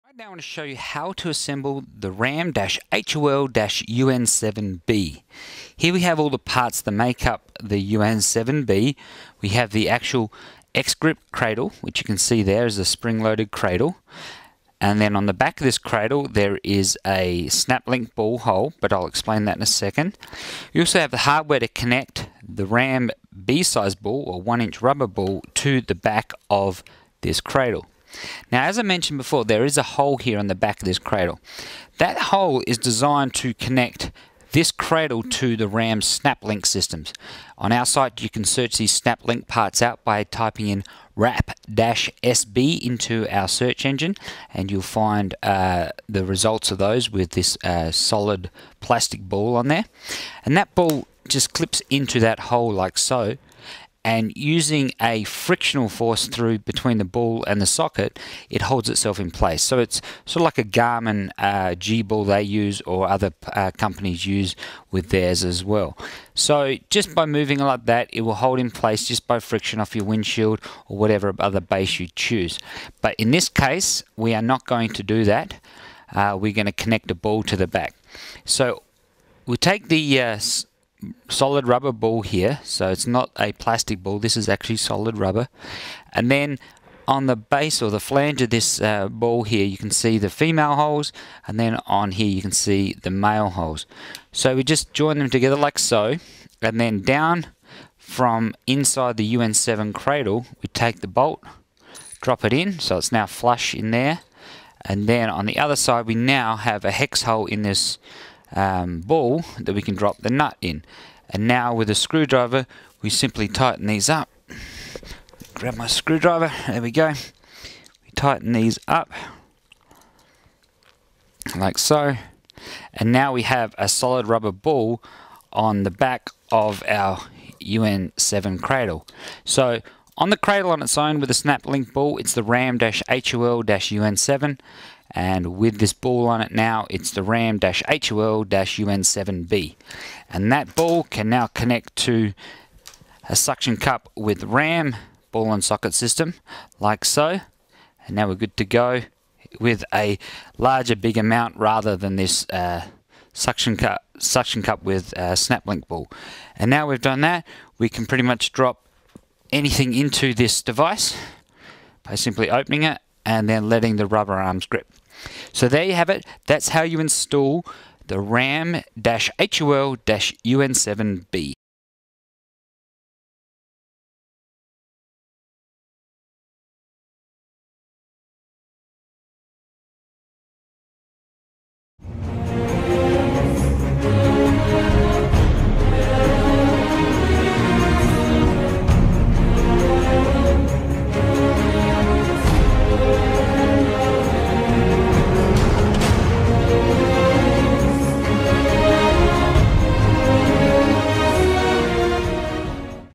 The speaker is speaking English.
I now want to show you how to assemble the RAM-HOL-UN7B. Here we have all the parts that make up the UN7B. We have the actual X-grip cradle, which you can see there is a spring-loaded cradle. And then on the back of this cradle there is a SnapLink ball hole, but I'll explain that in a second. You also have the hardware to connect the RAM B-size ball or 1-inch rubber ball to the back of this cradle. Now, as I mentioned before, there is a hole here on the back of this cradle. That hole is designed to connect this cradle to the RAM SnapLink systems. On our site, you can search these SnapLink parts out by typing in RAP-SB into our search engine, and you'll find the results of those with this solid plastic ball on there. And that ball just clips into that hole like so. And using a frictional force through between the ball and the socket, it holds itself in place. So it's sort of like a Garmin G-ball they use, or other companies use with theirs as well. So just by moving it like that, it will hold in place just by friction off your windshield or whatever other base you choose. But in this case, we are not going to do that. We're going to connect a ball to the back. So we take the solid rubber ball here, so it's not a plastic ball, this is actually solid rubber, and then on the base or the flange of this ball here you can see the female holes, and then on here you can see the male holes. So we just join them together like so, and then down from inside the UN7 cradle we take the bolt, drop it in, so it's now flush in there, and then on the other side we now have a hex hole in this ball that we can drop the nut in. And now with a screwdriver we simply tighten these up. Grab my screwdriver, there we go. We tighten these up like so, and now we have a solid rubber ball on the back of our UN7 cradle. So on the cradle on its own with a SnapLink ball, it's the RAM-HOL-UN7, and with this ball on it now, it's the RAM-HOL-UN7B. And that ball can now connect to a suction cup with RAM ball and socket system, like so. And now we're good to go with a larger, bigger mount rather than this suction cup with SnapLink ball. And now we've done that, we can pretty much drop anything into this device by simply opening it and then letting the rubber arms grip. So there you have it. That's how you install the RAM-HOL-UN7B.